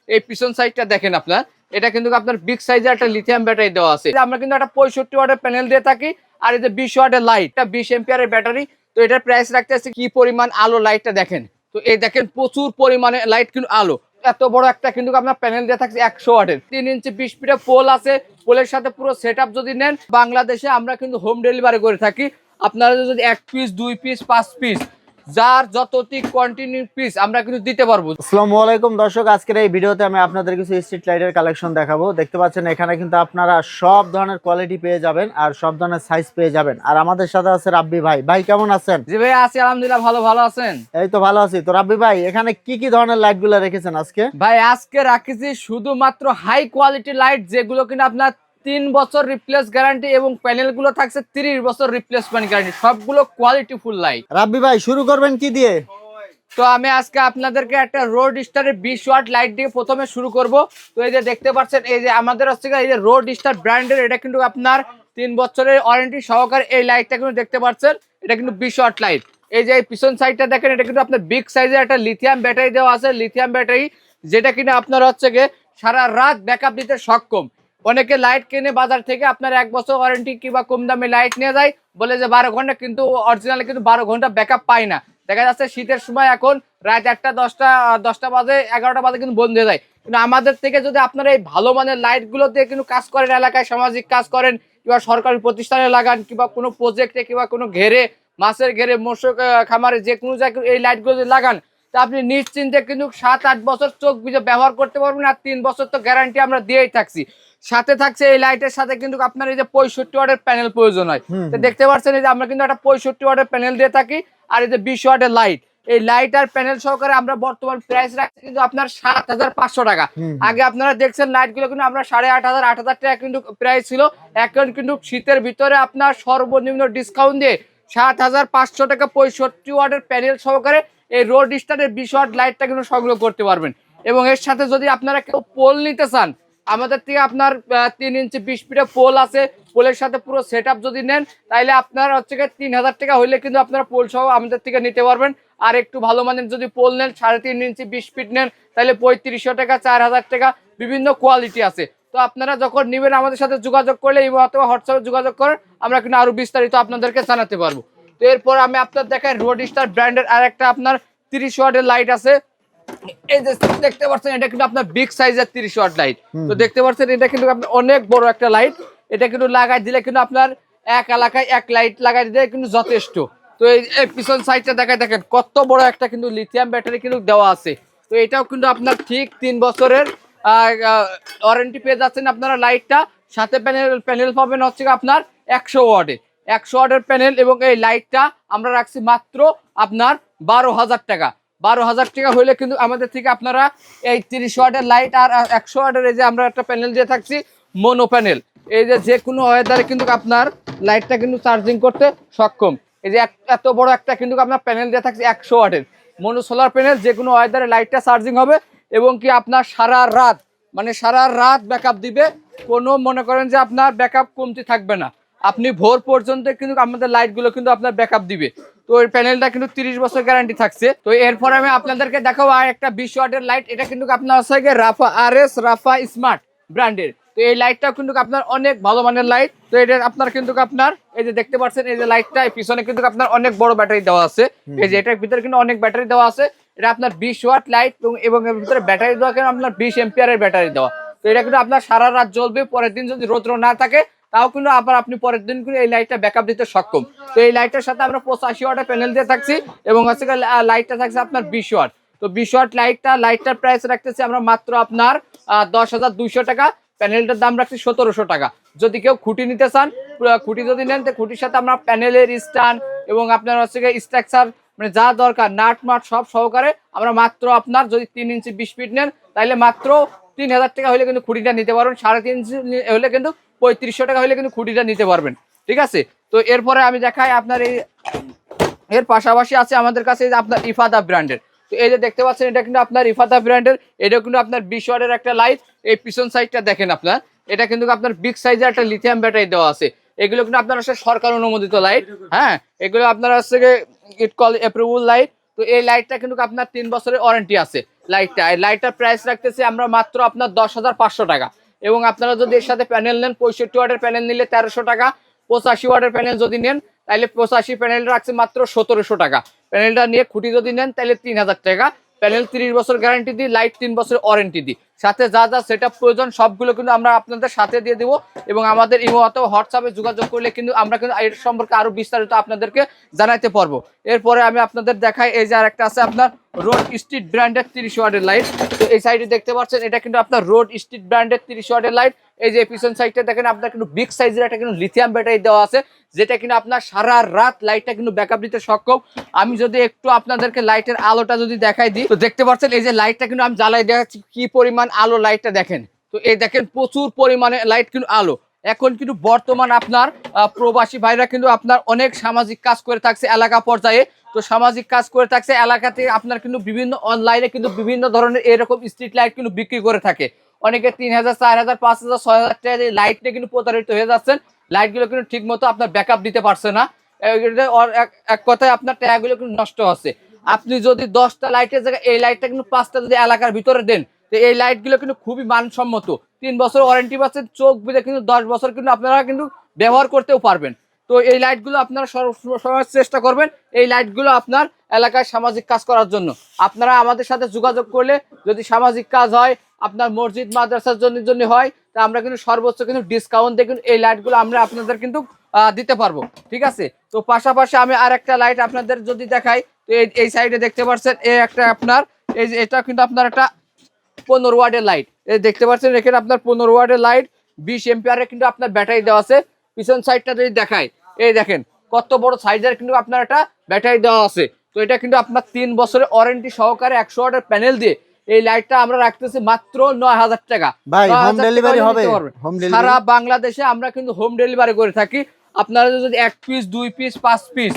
এই পিছন সাইডটা দেখেন আপনার, এটা কিন্তু আপনার বিগ সাইজের একটা লিথিয়াম ব্যাটারি দেওয়া আছে। আমরা কিন্তু একটা 65 ওয়াটের প্যানেল দিয়ে থাকি, আর এই যে 20 ওয়াটের লাইট, এটা 20 এম্পিয়ারের ব্যাটারি। তো এটার প্রাইস রাখতে আছে কি পরিমাণ আলো, লাইটটা দেখেন। তো এই দেখেন প্রচুর পরিমাণে লাইট কিন্তু আলো, এত বড় একটা কিন্তু আপনার প্যানেল দিয়ে থাকছে 100 ওয়াটের। 3 ইঞ্চি 20 ফিটের পোল আছে, পোলের সাথে পুরো সেটআপ যদি নেন, বাংলাদেশে আমরা কিন্তু হোম ডেলিভারি করে থাকি। আপনারা যদি 1 পিস 2 পিস 5 পিস যার যতটি কন্টিনিউ পিস আমরা কিন্তু দিতে পারবো। আসসালামু আলাইকুম দর্শক, আজকের এই ভিডিওতে আমি আপনাদের কিছু স্ট্রিট লাইটের কালেকশন দেখাবো। দেখতে পাচ্ছেন এখানে কিন্তু আপনারা সব ধরনের কোয়ালিটি পেয়ে যাবেন আর সব ধরনের সাইজ পেয়ে যাবেন। আর আমাদের সাথে আছে রাব্বি ভাই। ভাই কেমন আছেন? জি ভাই আছি আলহামদুলিল্লাহ, ভালো আছেন? এই তো ভালো আছি। তো রাব্বি ভাই, এখানে কি কি ধরনের লাইট গুলো রেখেছেন আজকে? ভাই আজকে রাখিছি শুধুমাত্র হাই কোয়ালিটি লাইট, যেগুলো কিনা আপনার 3 বছর রিপ্লেস গ্যারান্টি এবং প্যানেল গুলো থাকছে 30 বছর রিপ্লেসমেন্ট গ্যারান্টি, সবগুলো কোয়ালিটি ফুল লাইট। রাব্বি ভাই শুরু করবেন কি দিয়ে? তো আমি আজকে আপনাদেরকে একটা রোড স্টারের 20 ওয়াট লাইট দিয়ে প্রথমে শুরু করব। তো এই যে দেখতে পাচ্ছেন, এই যে আমাদের হচ্ছে এই যে রোড স্টার ব্র্যান্ডের, এটা কিন্তু আপনার 3 বছরের ওয়ারেন্টি সহকারে এই লাইটটা কিন্তু দেখতে পাচ্ছেন, এটা কিন্তু 20 ওয়াট লাইট। এই যে পিছন সাইডটা দেখেন, এটা কিন্তু আপনার বিগ সাইজের একটা লিথিয়াম ব্যাটারি দেওয়া আছে, লিথিয়াম ব্যাটারি, যেটা কিনা আপনার হচ্ছে গিয়ে সারা রাত ব্যাকআপ দিতে সক্ষম। অনেকে লাইট কিনে বাজার থেকে আপনার 1 বছর ওয়ারেন্টি কিংবা কম দামে লাইট নিয়ে যায়, বলে যে 12 ঘন্টা, কিন্তু অরিজিনালি কিন্তু 12 ঘন্টা ব্যাকআপ পায় না। দেখা যাচ্ছে শীতের সময় এখন রাত 1টা 10টা বাজে 11টা বাজে কিন্তু বন্ধ হয়ে যায়। কিন্তু আমাদের থেকে যদি আপনারা এই ভালো মানের লাইট গুলো দিয়ে কিন্তু কাজ করেন, এলাকায় সামাজিক কাজ করেন, কিংবা সরকারি প্রতিষ্ঠানে লাগান, কিংবা কোনো প্রজেক্টে, কিংবা কোনো ঘেরে, মাছের ঘেরে, মৎস্য খামারে, যে কোনো জায়গায় এই লাইট গুলো লাগান, তা আপনি নিশ্চিন্তে কিন্তু 7-8 বছর চোখ বুঝে ব্যবহার করতে পারবেন। আর 3 বছর তো গ্যারান্টি আমরা দিয়েই থাকছি। সাথে থাকছে এই লাইটের সাথে কিন্তু আপনার এই যে 65 ওয়াটের প্যানেল প্রয়োজন হয়। তো দেখতে পাচ্ছেন এই যে আমরা কিন্তু একটা 65 ওয়াটের প্যানেল দিয়ে থাকি, আর এই যে 20 ওয়াটের লাইট, এই লাইট আর প্যানেল সহকারে আমরা বর্তমান প্রাইস রাখছি কিন্তু আপনার 7,500 টাকা। আগে আপনারা দেখছেন লাইট গুলো কিন্তু আমরা 8,500 8,000 টাকা কিন্তু প্রাইস ছিল। এখন কিন্তু শীতের ভিতরে আপনার সর্বনিম্ন ডিসকাউন্ট দিয়ে 7,500 টাকা 65 ওয়াটের প্যানেল সহকারে এই রোড স্টারের 20 ওয়াট লাইটটা কিন্তু সংগ্রহ করতে পারবেন। এবং এর সাথে যদি আপনারা কেউ পোল নিতে চান, আমাদের থেকে আপনার 3 ইঞ্চি 20 ফিটের পোল আছে, পোলের সাথে পুরো সেটআপ যদি নেন, তাইলে আপনার হচ্ছে 3,000 টাকা হইলে কিন্তু আপনারা পোল সহ আমাদের থেকে নিতে পারবেন। আর একটু ভালো মানের যদি পোল নেন, 3.5 ইঞ্চি 20 ফিট নেন, তাহলে 3500 টাকা 4,000 টাকা, বিভিন্ন কোয়ালিটি আছে। তো আপনারা যখন নেবেন আমাদের সাথে যোগাযোগ করলে অথবা হোয়াটসঅ্যাপে যোগাযোগ করেন, আমরা কিন্তু আরো বিস্তারিত আপনাদেরকে জানাতে পারবো। তো এরপর আমি আপনার দেখাই রোড স্টার ব্র্যান্ডের আর একটা আপনার 30 ওয়াটের লাইট আছে। এই যে দেখতে পাচ্ছেন, এটা কিন্তু আপনার বিগ সাইজের 30 ওয়াট লাইট। তো দেখতে পাচ্ছেন এটা কিন্তু আপনার অনেক বড় একটা লাইট। এটা কিন্তু লাগাই দিলে কিন্তু আপনার এক এলাকায় এক লাইট লাগাই দিলে কিন্তু যথেষ্ট। তো এই পিছন সাইডটা দেখায় দেখেন কত বড় একটা কিন্তু লিথিয়াম ব্যাটারি কিন্তু দেওয়া আছে। তো এটাও কিন্তু আপনার ঠিক 3 বছরের ওয়ারেন্টি পেয়ে যাচ্ছেন আপনারা লাইটটা। সাথে প্যানেল পাবেন হচ্ছে আপনার 100 ওয়াটের 100 ওয়াটের প্যানেল। এবং এই লাইটটা আমরা রাখছি মাত্র আপনার 12,000 টাকা। 12,000 টাকা হইলে কিন্তু আমাদের থেকে আপনারা এই 30 ওয়াটের লাইট আর 100 ওয়াটের এই যে আমরা একটা প্যানেল দিয়ে থাকছি মোনো প্যানেল, এই যে কোনো ওয়েদারে কিন্তু আপনার লাইটটা কিন্তু চার্জিং করতে সক্ষম। এই যে এত বড় একটা কিন্তু আপনার প্যানেল দিয়ে থাকছে 100 ওয়াটের মোনো সোলার প্যানেল, যে কোনো ওয়েদারে লাইটটা চার্জিং হবে এবং কি আপনার সারা রাত ব্যাকআপ দিবে। কোনো মনে করেন যে আপনার ব্যাকআপ কমতি থাকবে না, আপনি ভোর পর্যন্ত কিন্তু আমাদের লাইটগুলো কিন্তু আপনার ব্যাকআপ দিবে। তো এই প্যানেলটা কিন্তু 30 বছর গ্যারান্টি থাকছে। তো এরপর আমি আপনাদেরকে দেখাবো আর একটা 20 ওয়াটের লাইট। এটা কিন্তু আপনার হচ্ছে রাফা রাফা স্মার্ট ব্র্যান্ডের। তো এই লাইটটাও কিন্তু আপনার অনেক ভালো মানের লাইট। তো এটা আপনার কিন্তু আপনার এই যে দেখতে পাচ্ছেন, এই যে লাইটটা পিছনে কিন্তু আপনার অনেক বড় ব্যাটারি দেওয়া আছে। এই যে এটার ভিতরে কিন্তু অনেক ব্যাটারি দেওয়া আছে। এটা আপনার 20 ওয়াট লাইট এবং এর ভিতরে ব্যাটারি দেওয়া কিন্তু আপনার 20 এম্পিয়ারের ব্যাটারি দেওয়া। তো এটা কিন্তু আপনার সারা রাত জ্বলবে। পরের দিন যদি রোদ না থাকে, তাও কিন্তু আবার আপনি পরের দিন কিন্তু এই লাইটটা ব্যাকআপ দিতে সক্ষম। তো এই লাইটের সাথে আমরা 85 ওয়াটের প্যানেল দিয়ে থাকছি এবং হচ্ছে লাইটটা থাকছে আপনার 20 ওয়াট। তো 20 ওয়াট লাইটটার প্রাইস রাখতেছি আমরা মাত্র আপনার 10,200 টাকা। প্যানেলটার দাম রাখছি 1,700 টাকা। যদি কেউ খুঁটি নিতে চান, খুঁটি যদি নেন, তো খুঁটির সাথে আমরা প্যানেলের স্ট্যান্ড এবং আপনার হচ্ছে স্ট্রাকচার মানে যা দরকার নাট মাট সব সহকারে আমরা মাত্র আপনার যদি 3 ইঞ্চি 20 ফিট নেন, তাহলে মাত্র 3,000 টাকা হলে কিন্তু খুঁটিটা নিতে পারবেন। 3.5 ইঞ্চি হলে কিন্তু 3500 টাকা হলে কিন্তু খুঁটিটা নিতে পারবেন। ঠিক আছে। তো এরপরে আমি দেখাই আপনার এর পাশাপাশি আছে আমাদের কাছে আপনার ইফাদা ব্র্যান্ডের। তো এই যে দেখতে পাচ্ছেন, এটা কিন্তু আপনার ইফাদা ব্র্যান্ডের। এটা কিন্তু আপনার 20 ওয়াটের একটা লাইট। এই পিছন সাইডটা দেখেন আপনার, এটা কিন্তু আপনার বিগ সাইজের একটা লিথিয়াম ব্যাটারি দেওয়া আছে। এগুলো কিন্তু আপনার হচ্ছে সরকার অনুমোদিত লাইট। হ্যাঁ, এগুলো আপনার হচ্ছে ইট কল অ্যাপ্রুভাল লাইট। তো এই লাইটটা কিন্তু আপনার 3 বছরের ওয়ারেন্টি আছে। লাইটটা, এই লাইটটার প্রাইস রাখতেছি আমরা মাত্র আপনার 10,500 টাকা। এবং আপনারা যদি এর সাথে প্যানেল নেন, 65 ওয়াটের প্যানেল নিলে 1300 টাকা, 85 ওয়াটের প্যানেল যদি নেন তাহলে 85 প্যানেল রাখছে মাত্র 1700 টাকা। প্যানেলটা নিয়ে খুঁটি যদি নেন তাহলে 3000 টাকা। প্যানেল 30 বছর গ্যারান্টি দিই, লাইট 3 বছর ওয়ারেন্টি দিই, সাথে যা যা সেটআপ প্রয়োজন সবগুলো কিন্তু আমরা আপনাদের সাথে দিয়ে দেবো। এবং আমাদের ইমো অথবা হোয়াটসঅ্যাপে যোগাযোগ করলে কিন্তু আমরা কিন্তু এর সম্পর্কে আরো বিস্তারিত আপনাদেরকে জানাতে পারবো। এরপরে আমি আপনাদের দেখাই, এই যে আরেকটা আছে আপনার রোড স্ট্রিট ব্র্যান্ডের 30 ওয়াটের লাইট। তো এই সাইডে দেখতে পাচ্ছেন এটা কিন্তু আপনার রোড স্ট্রিট ব্র্যান্ডের 30 ওয়াটের লাইট। এই যে পিছন সাইডটা দেখেন আপনার কিন্তু বিগ সাইজের একটা কিন্তু লিথিয়াম ব্যাটারি দেওয়া আছে, যেটা কিন্তু আপনার সারা রাত লাইটটা কিন্তু ব্যাকআপ দিতে সক্ষম। আমি যদি একটু আপনাদেরকে লাইটের আলোটা যদি দেখাই দিই, তো দেখতে পাচ্ছেন এই যে লাইটটা কিন্তু আমি জ্বালাই দেখাচ্ছি, কি পরিমাণ আলো লাইটটা দেখেন। তো এই দেখেন প্রচুর পরিমাণে লাইট কিন্তু আলো। এখন কিন্তু বর্তমান আপনার প্রবাসী ভাইরা কিন্তু আপনার অনেক সামাজিক কাজ করে থাকছে এলাকা পর্যায়ে। তো সামাজিক কাজ করে থাকছে এলাকাতে আপনার কিন্তু বিভিন্ন অনলাইনে কিন্তু বিভিন্ন ধরনের এরকম স্ট্রিট লাইট কিন্তু বিক্রি করে থাকে। অনেকে 3000, 4000, 5000, 6000 টাকা দিয়ে লাইট নিয়ে কিন্তু প্রতারিত হয়ে যাচ্ছেন। লাইটগুলো কিন্তু ঠিক মতো আপনার ব্যাকআপ দিতে পারছে না, এক কথায় আপনার টাকাগুলো কিন্তু নষ্ট হচ্ছে। আপনি যদি 10টা লাইটের জায়গায় এই লাইটটা কিন্তু 5টা যদি এলাকার ভিতরে দেন, তো এই লাইটগুলো কিন্তু খুবই মানসম্মত, 3 বছর ওয়ারেন্টি পাচ্ছেন, চোখ বুঝে কিন্তু 10 বছর কিন্তু আপনারা কিন্তু ব্যবহার করতেও পারবেন। তো এই লাইটগুলো আপনারা সবসময় চেষ্টা করবেন এই লাইটগুলো আপনার এলাকায় সামাজিক কাজ করার জন্য। আপনারা আমাদের সাথে যোগাযোগ করলে যদি সামাজিক কাজ হয়, আপনার মসজিদ মাদ্রাসার জন্য হয়, তা আমরা কিন্তু সর্বোচ্চ কিন্তু ডিসকাউন্ট দিয়ে কিন্তু এই লাইটগুলো আমরা আপনাদের কিন্তু দিতে পারবো, ঠিক আছে। তো পাশাপাশি আমি আর একটা লাইট আপনাদের যদি দেখাই, তো এই সাইডে দেখতে পাচ্ছেন এই একটা আপনার এই যে এটা কিন্তু আপনার একটা 15 ওয়াটের লাইট। এই দেখতে পাচ্ছেন এখানে আপনার 15 ওয়াটের লাইট, 20 এম্পিয়ারের কিন্তু আপনার ব্যাটারি দেওয়া আছে। পিছন সাইডটা যদি দেখাই, এই দেখেন কত বড় সাইজের কিন্তু আপনার একটা ব্যাটারি দেওয়া আছে। তো এটা কিন্তু আপনার 3 বছরের ওয়ারেন্টি সহকারে 100 ওয়াটের প্যানেল দিয়ে এই লাইটটা আমরা রাখতেছি মাত্র 9000 টাকা। ভাই হোম ডেলিভারি হবে? সারা বাংলাদেশে আমরা কিন্তু হোম ডেলিভারি করে থাকি। আপনারা যদি 1 পিস, 2 পিস, 5 পিস,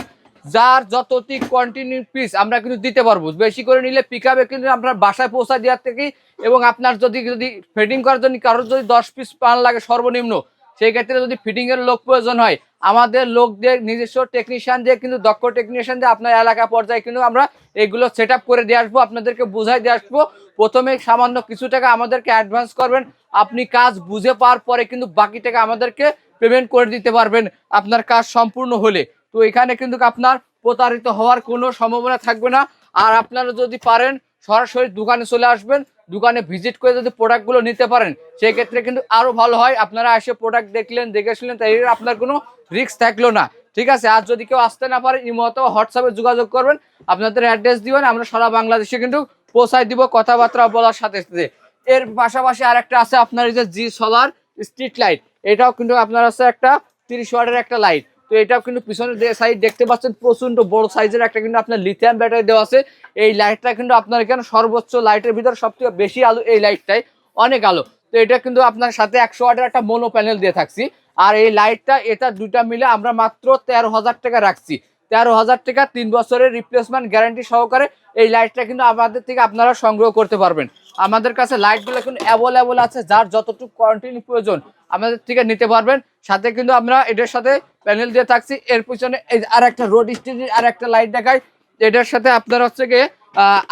যার যতটি কন্টিনিউ পিস আমরা কিন্তু দিতে পারবো। বেশি করে নিলে পিকআপে কিন্তু আপনার বাসায় পৌঁছা দেওয়ার থেকে, এবং আপনার যদি ফিটিং করার জন্য কারোর যদি 10 পিস পান লাগে সর্বনিম্ন, সেই ক্ষেত্রে যদি ফিটিং এর লোক প্রয়োজন হয়, আমাদের লোক দিয়ে নিজস্ব টেকনিশিয়ান দিয়ে কিন্তু দক্ষ টেকনিশিয়ান দিয়ে আপনার এলাকা পর্যায়ে কিন্তু আমরা এগুলো সেট আপ করে দিয়ে আসবো, আপনাদেরকে বুঝাই দিয়ে আসবো। প্রথমে সামান্য কিছু টাকা আমাদেরকে অ্যাডভান্স করবেন, আপনি কাজ বুঝে পাওয়ার পরে কিন্তু বাকি টাকা আমাদেরকে পেমেন্ট করে দিতে পারবেন আপনার কাজ সম্পূর্ণ হলে। তো এখানে কিন্তু আপনার প্রতারিত হওয়ার কোনো সম্ভাবনা থাকবে না। আর আপনারা যদি পারেন সরাসরি দোকানে চলে আসবেন, দোকানে ভিজিট করে যদি প্রোডাক্টগুলো নিতে পারেন সেই ক্ষেত্রে কিন্তু আরো ভালো হয়। আপনারা এসে প্রোডাক্ট দেখলেন, দেখে শুনলেন, তাই আপনার কোনো রিস্ক থাকলো না, ঠিক আছে। আর যদি কেউ আসতে না পারে ইমো অথবা হোয়াটসঅ্যাপে যোগাযোগ করবেন, আপনাদের অ্যাড্রেস দিবেন, আমরা সারা বাংলাদেশে কিন্তু পৌঁছায় দিব কথাবার্তা বলার সাথে সাথে। এর পাশাপাশি আরেকটা আছে আপনার এই যে জি সোলার স্ট্রিট লাইট, এটাও কিন্তু আপনার আছে একটা 30 ওয়াটের একটা লাইট। তো এটাও কিন্তু পিছনের সাইড দেখতে পাচ্ছেন প্রচন্ড বড় সাইজের একটা কিন্তু আপনার লিথিয়াম ব্যাটারি দেওয়া আছে। এই লাইটটা কিন্তু আপনার এখানে সর্বোচ্চ লাইটের ভিতরে সবথেকে বেশি আলো এই লাইটটাই, অনেক আলো। তো এটা কিন্তু আপনার সাথে 100 ওয়াটের একটা মোনো প্যানেল দিয়ে থাকছি। আর এই লাইটটা এটা দুইটা মিলে আমরা মাত্র 13,000 টাকা রাখছি। 13,000 টাকা, 3 বছরের রিপ্লেসমেন্ট গ্যারান্টি সহকারে এই লাইটটা কিন্তু আমাদের থেকে আপনারা সংগ্রহ করতে পারবেন। আমাদের কাছে লাইটগুলো কিন্তু অ্যাভেলেবল আছে, যার যতটুকু কোয়ান্টিটি প্রয়োজন আমাদের থেকে নিতে পারবেন। সাথে কিন্তু আমরা এটার সাথে প্যানেল দিয়ে থাকছি। এর পিছনে আর একটা রোড স্ট্রিটের আর একটা লাইট দেখাই, এটার সাথে আপনার হচ্ছে গিয়ে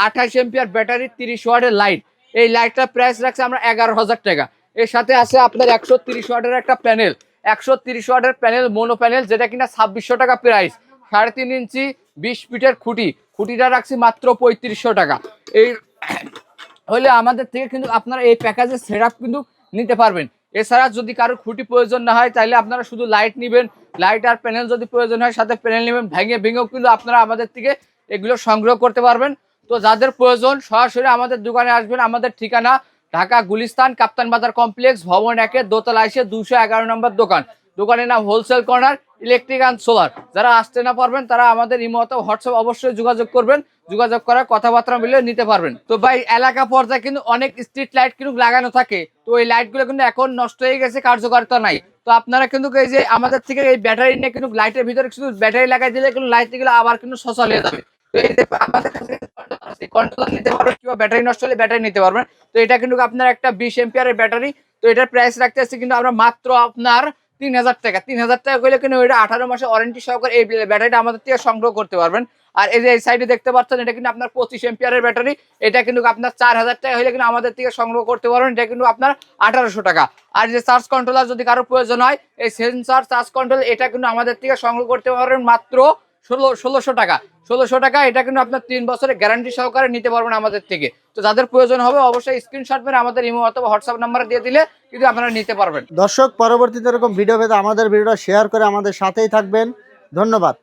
28 এম্পিয়ার ব্যাটারি, 30 ওয়াটের লাইট। এই লাইটটার প্রাইস রাখছে আমরা 11,000 টাকা। এর সাথে আছে আপনার 130 ওয়াটের একটা প্যানেল, 130 ওয়াটের প্যানেল, মোনো প্যানেল, যেটা কিনা 2600 টাকা প্রাইস। 3.5 ইঞ্চি 20 ফিটের খুঁটিটা রাখছি মাত্র 3500 টাকা। এই হলে আমাদের থেকে কিন্তু আপনারা এই প্যাকেজের সেটআপ কিন্তু নিতে পারবেন। এছাড়া যদি কারো খুঁটি প্রয়োজন না হয় তাহলে আপনারা শুধু লাইট নেবেন, লাইট আর প্যানেল যদি প্রয়োজন হয় সাথে প্যানেল নেবেন, ভেঙেও কিন্তু আপনারা আমাদের থেকে এগুলো সংগ্রহ করতে পারবেন। তো যাদের প্রয়োজন সরাসরি আমাদের দোকানে আসবেন। আমাদের ঠিকানা ঢাকা গুলিস্তান কাপ্তান বাজার কমপ্লেক্স, ভবন 1-এর দোতলা এসে 211 নম্বর দোকান। দোকানের নাম wholesale corner electric and solar. যারা আসতে না পারবেন তারা আমাদের ইমো অথবা হোয়াটসঅ্যাপ অবশ্যই যোগাযোগ করবেন, যোগাযোগ করার কথাবার্তা মিলে নিতে পারবেন। তো ভাই এলাকা পর্যায়ে কিন্তু অনেক স্ট্রিট লাইট কিন্তু লাগানো থাকে, তো এই লাইটগুলো কিন্তু এখন নষ্ট হয়ে গেছে, কার্যকারিতা নাই। তো আপনারা কিন্তু এই যে আমাদের থেকে এই ব্যাটারি নিয়ে কিন্তু লাইটের ভিতরে শুধু ব্যাটারি লাগাই দিলে কিন্তু লাইটগুলো আবার কিন্তু সচল হয়ে যাবে। তো এই যে আমাদের কাছে কন্ট্রোলার নিতে পারবেন কিংবা ব্যাটারি নষ্ট হলে ব্যাটারি নিতে পারবেন। তো এটা কিন্তু আপনার একটা 20 এম্পিয়ারের ব্যাটারি। তো এটার প্রাইস রাখতে আসছে কিন্তু আমরা মাত্র আপনার 3,000 টাকা। 3,000 টাকা করলে কিন্তু ওইটা 18 মাসের ওয়ারেন্টি সহকারে এই ব্যাটারিটা আমাদের থেকে সংগ্রহ করতে পারবেন। আর এই যে এই সাইডে দেখতে পাচ্ছেন এটা কিন্তু আপনার 25 এম্পিয়ারের ব্যাটারি, এটা কিন্তু আপনার 4000 টাকা হলে কিন্তু আমাদের থেকে সংগ্রহ করতে পারবেন, এটা কিন্তু আপনার 1800 টাকা। আর যে চার্জ কন্ট্রোলার যদি কারো প্রয়োজন হয়, এই সেন্সর চার্জ কন্ট্রোল এটা কিন্তু আমাদের থেকে সংগ্রহ করতে পারবেন মাত্র 1600 টাকা। 1600 টাকা, এটা কিন্তু আপনার 3 বছরের গ্যারান্টি সহকারে নিতে পারবেন আমাদের থেকে। তো যাদের প্রয়োজন হবে অবশ্যই স্ক্রিনশট মেরে আমাদের ইমো অথবা হোয়াটসঅ্যাপ নাম্বারে দিয়ে দিলে কিন্তু আপনারা নিতে পারবেন। দর্শক, পরবর্তীতে এরকম ভিডিও পেতে আমাদের ভিডিওটা শেয়ার করে আমাদের সাথেই থাকবেন। ধন্যবাদ।